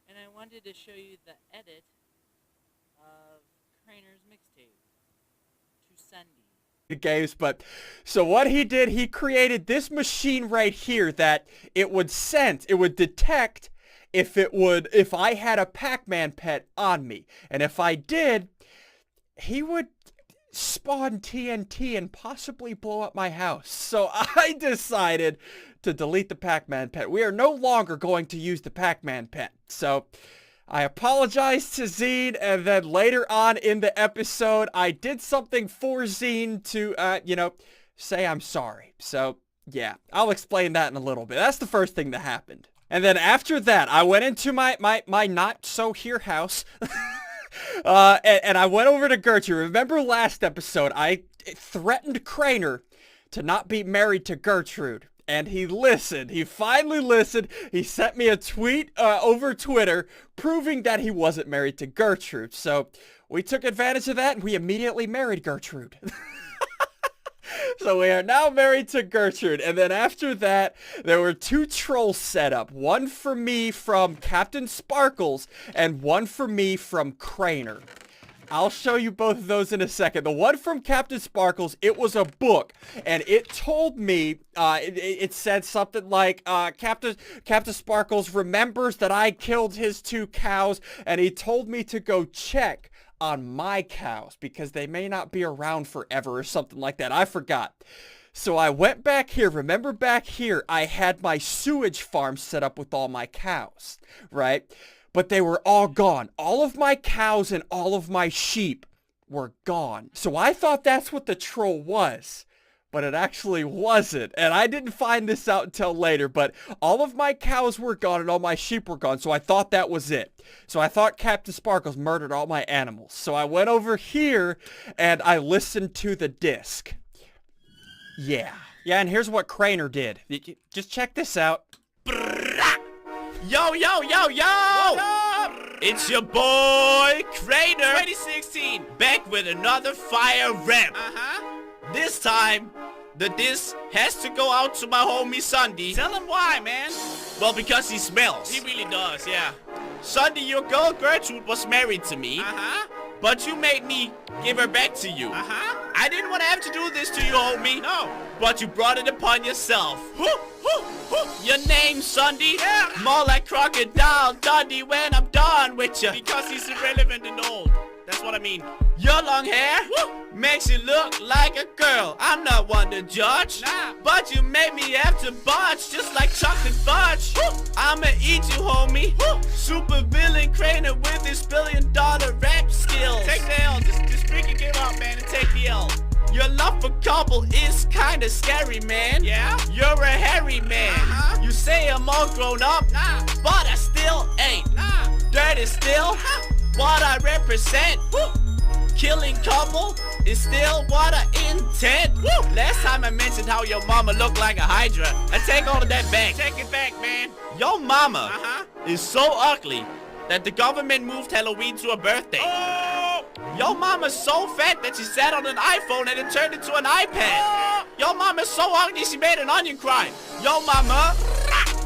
and I wanted to show you the edit of Crainers mixtape to Ssundee. Games, but so what he did, he created this machine right here that it would detect if I had a Pac-Man pet on me, and if I did, he would spawn TNT and possibly blow up my house. So I decided to delete the Pac-Man pet. We are no longer going to use the Pac-Man pet. So I apologized to Zine, and then later on in the episode, I did something for Zine to, say I'm sorry. So, yeah, I'll explain that in a little bit. That's the first thing that happened. And then after that, I went into my not-so-here house, and I went over to Gertrude. Remember last episode, I threatened Crainer to not be married to Gertrude. And he listened. He finally listened. He sent me a tweet over Twitter proving that he wasn't married to Gertrude. So we took advantage of that and we immediately married Gertrude. So we are now married to Gertrude. And then after that, there were 2 trolls set up. One for me from Captain Sparkles and one for me from Crainer. I'll show you both of those in a second. The one from Captain Sparkles, it was a book, and it told me, it said something like, Captain Sparkles remembers that I killed his 2 cows, and he told me to go check on my cows, because they may not be around forever, or something like that. I forgot. So I went back here. Remember back here, I had my sewage farm set up with all my cows, right? But they were all gone. All of my cows and all of my sheep were gone. So I thought that's what the troll was, but it actually wasn't. And I didn't find this out until later, but all of my cows were gone and all my sheep were gone. So I thought that was it. So I thought Captain Sparkles murdered all my animals. So I went over here and I listened to the disc. Yeah, and here's what Crainer did. Just check this out. Yo, yo, yo, yo! What up? It's your boy, Crainer 2016, back with another fire rap. This time, the diss has to go out to my homie Ssundee. Tell him why, man. Well, because he smells. He really does, yeah. Ssundee, your girl Gertrude was married to me. But you made me give her back to you. I didn't want to have to do this to you, homie. No. But you brought it upon yourself. Your name, Ssundee? Yeah. More like Crocodile Dundee when I'm done with you. Because he's irrelevant and old. That's what I mean. Your long hair makes you look like a girl. I'm not one to judge. Nah. But you made me have to budge just like chocolate fudge. I'ma eat you, homie. Super villain Crainer with his $1 billion rap skills. Take the L. Just freaking give up, man, and take the L. Your love for couple is kinda scary, man. Yeah? You're a hairy man. You say I'm all grown up, Nah. but I still ain't. Nah. Dirt is still what I represent. Killing couple is still what I intend. Last time I mentioned how your mama looked like a hydra. I take all of that back. Take it back, man. Your mama is so ugly that the government moved Halloween to a birthday. Oh! Your mama's so fat that she sat on an iPhone and it turned into an iPad. Oh! Your mama's so ugly she made an onion cry. Your mama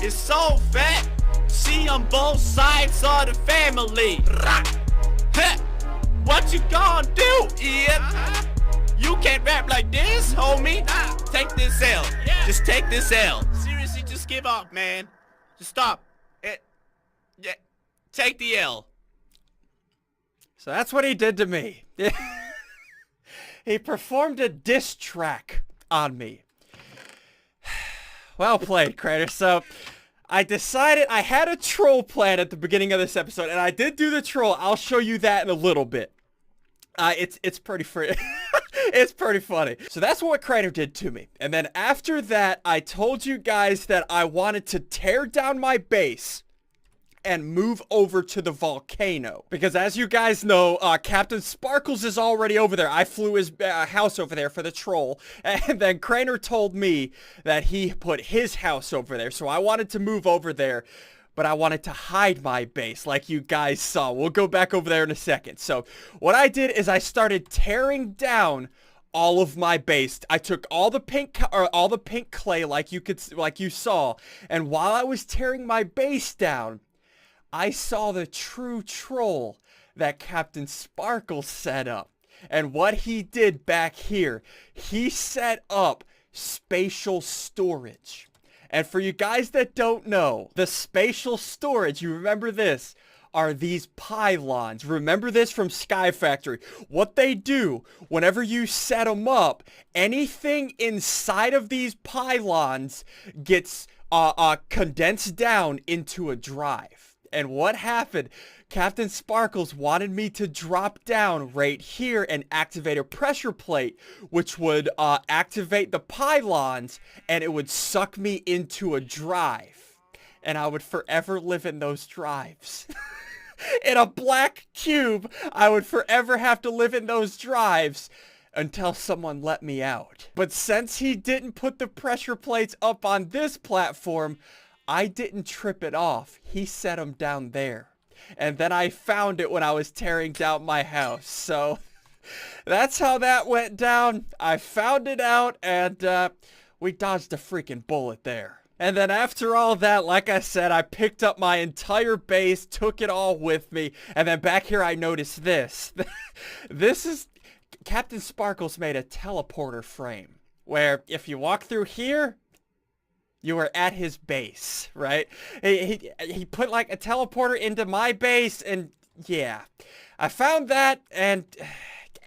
is so fat she on both sides of the family. What you gonna do, Ian? You can't rap like this, homie. Take this L. Yeah. Just take this L. Seriously, just give up, man. Just stop. Yeah. Take the L. So that's what he did to me. He performed a diss track on me. Well played, Crainer. So I decided I had a troll plan at the beginning of this episode, and I did do the troll. I'll show you that in a little bit. It's pretty it's pretty funny. So that's what Crainer did to me. And then after that, I told you guys that I wanted to tear down my base and move over to the volcano. Because as you guys know, Captain Sparkles is already over there. I flew his house over there for the troll. And then Crainer told me that he put his house over there. So I wanted to move over there, but I wanted to hide my base like you guys saw. We'll go back over there in a second. So what I did is I started tearing down all of my base. I took all the pink clay like you saw, and while I was tearing my base down, I saw the true troll that Captain Sparkles set up. And what he did back here, he set up spatial storage. And for you guys that don't know, the spatial storage, you remember this, are these pylons. Remember this from Sky Factory. What they do, whenever you set them up, anything inside of these pylons gets condensed down into a drive. And what happened? Captain Sparkles wanted me to drop down right here and activate a pressure plate, which would activate the pylons, and it would suck me into a drive. And I would forever live in those drives. In a black cube, I would forever have to live in those drives until someone let me out. But since he didn't put the pressure plates up on this platform, I didn't trip it off. He set them down there. And then I found it when I was tearing down my house. So that's how that went down. I found it out, and we dodged a freaking bullet there. And then after all that, like I said, I picked up my entire base, took it all with me, and then back here I noticed this. This is... Captain Sparkles made a teleporter frame, where if you walk through here, you were at his base, right? He put like a teleporter into my base, and yeah. I found that, and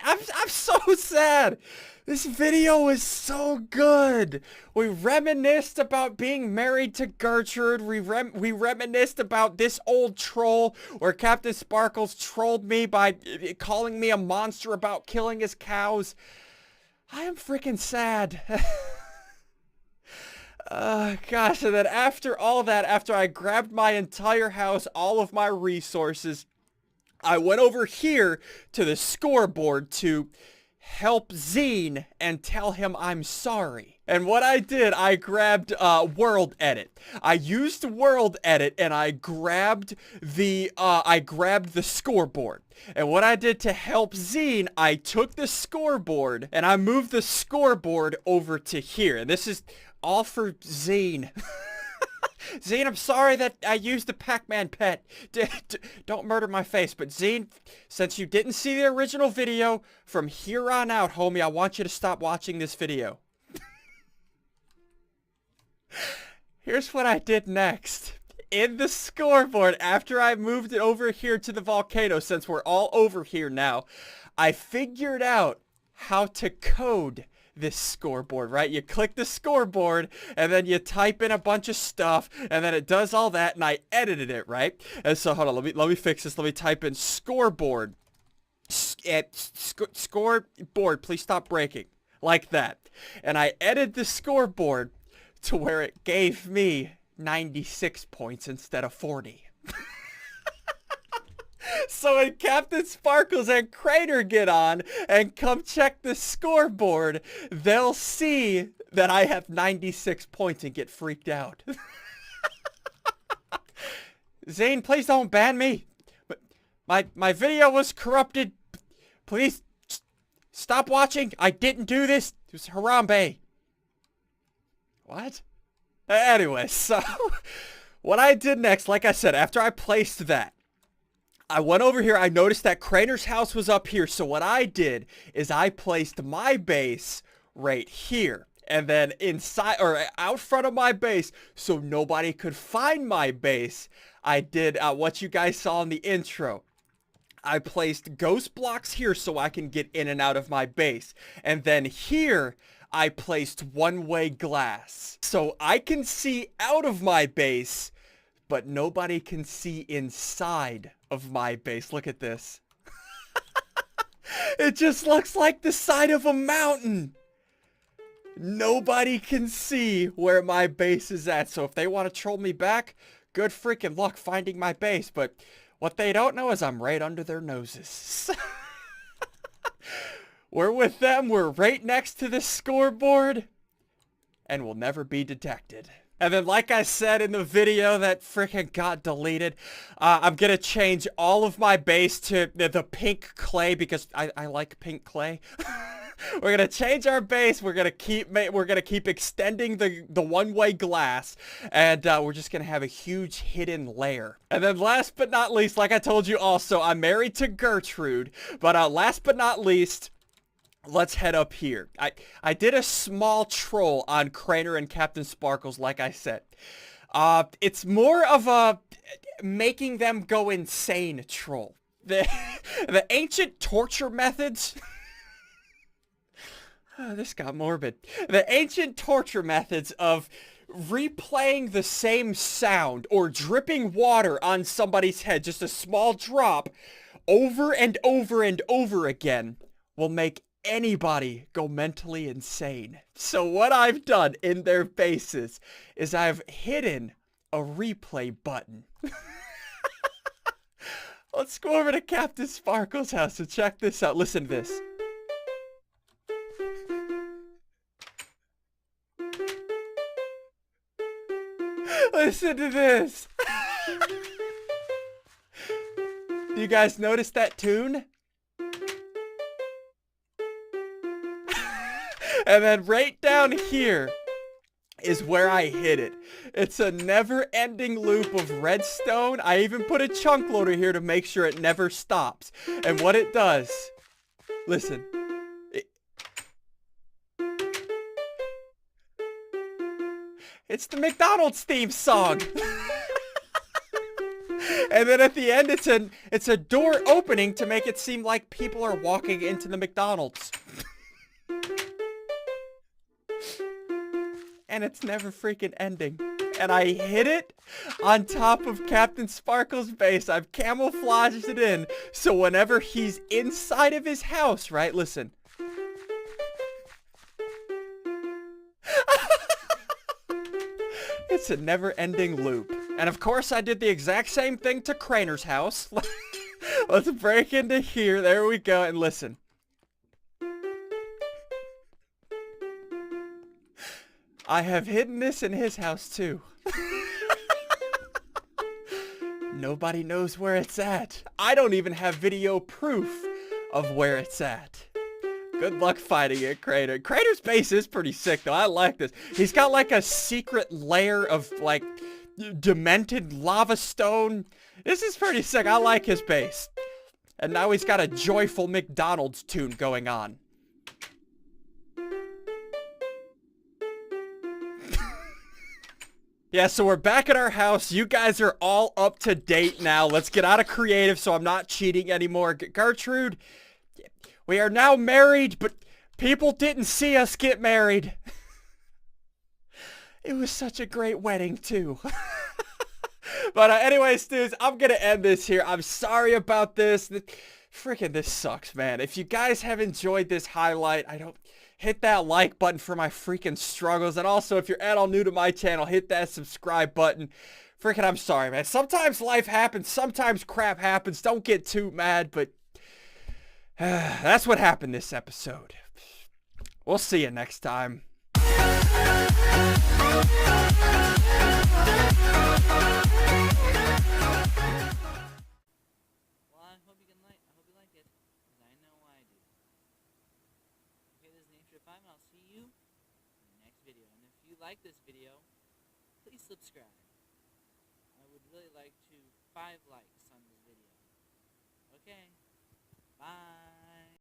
I'm so sad. This video is so good. We reminisced about being married to Gertrude. We reminisced about this old troll where Captain Sparkles trolled me by calling me a monster about killing his cows. I am freaking sad. Gosh, and then after all that, after I grabbed my entire house, all of my resources, I went over here to the scoreboard to help Zine and tell him I'm sorry. And what I did, I grabbed World Edit. I used World Edit and I grabbed the scoreboard. And what I did to help Zine, I took the scoreboard and I moved the scoreboard over to here. And this is all for Zine. Zine, I'm sorry that I used the Pac-Man pet. Don't murder my face. But Zine, since you didn't see the original video, from here on out, homie, I want you to stop watching this video. Here's what I did next. In the scoreboard, after I moved it over here to the volcano, since we're all over here now, I figured out how to code this scoreboard, right? You click the scoreboard and then you type in a bunch of stuff and then it does all that, and I edited it, right? And so hold on, let me fix this. Let me type in scoreboard. Scoreboard, please stop breaking. Like that. And I edited the scoreboard to where it gave me 96 points instead of 40. So when Captain Sparkles and Crainer get on and come check the scoreboard, they'll see that I have 96 points and get freaked out. Zane, please don't ban me. My video was corrupted. Please stop watching. I didn't do this. It was Harambe. What? Anyway, so what I did next, like I said, after I placed that, I went over here, I noticed that Crainer's house was up here, so what I did is I placed my base right here. And then inside, or out front of my base, so nobody could find my base, I did what you guys saw in the intro. I placed ghost blocks here so I can get in and out of my base. And then here, I placed one-way glass. So I can see out of my base, but nobody can see inside of my base. Look at this. It just looks like the side of a mountain. Nobody can see where my base is at. So if they want to troll me back, good freaking luck finding my base. But what they don't know is I'm right under their noses. We're with them. We're right next to the scoreboard. And we'll never be detected. And then, like I said in the video that freaking got deleted, I'm going to change all of my base to the pink clay because I like pink clay. We're gonna change our base. We're gonna keep extending the one-way glass, and we're just gonna have a huge hidden lair. And then last but not least, like I told you also, I'm married to Gertrude. But last but not least, let's head up here. I did a small troll on Crainer and Captain Sparkles, like I said. It's more of a making them go insane troll. The ancient torture methods. This got morbid. The ancient torture methods of replaying the same sound or dripping water on somebody's head, just a small drop, over and over and over again, will make anybody go mentally insane. So what I've done in their bases is I've hidden a replay button. Let's go over to Captain Sparkle's house and check this out. Listen to this. Listen to this. Do you guys notice that tune? And then right down here is where I hid it. It's a never-ending loop of redstone. I even put a chunk loader here to make sure it never stops. And what it does, listen. It's the McDonald's theme song. And then at the end, it's a door opening to make it seem like people are walking into the McDonald's. And it's never freaking ending. And I hid it on top of Captain Sparkle's base. I've camouflaged it in, so whenever he's inside of his house, right? Listen. It's a never-ending loop. And of course, I did the exact same thing to Crainer's house. Let's break into here. There we go. And listen. I have hidden this in his house too. Nobody knows where it's at. I don't even have video proof of where it's at. Good luck finding it, Crainer. Crainer's base is pretty sick though. I like this. He's got like a secret layer of like demented lava stone. This is pretty sick. I like his base. And now he's got a joyful McDonald's tune going on. Yeah, so we're back at our house. You guys are all up to date now. Let's get out of creative so I'm not cheating anymore. Gertrude, we are now married, but people didn't see us get married. It was such a great wedding, too. But anyways, dudes, I'm going to end this here. I'm sorry about this. Freaking this sucks, man. If you guys have enjoyed this highlight, hit that like button for my freaking struggles. And also, if you're at all new to my channel, hit that subscribe button. Freaking, I'm sorry, man. Sometimes life happens. Sometimes crap happens. Don't get too mad, but that's what happened this episode. We'll see you next time. I'll see you in the next video. And if you like this video, please subscribe. I would really like 5 likes on this video. Okay, bye.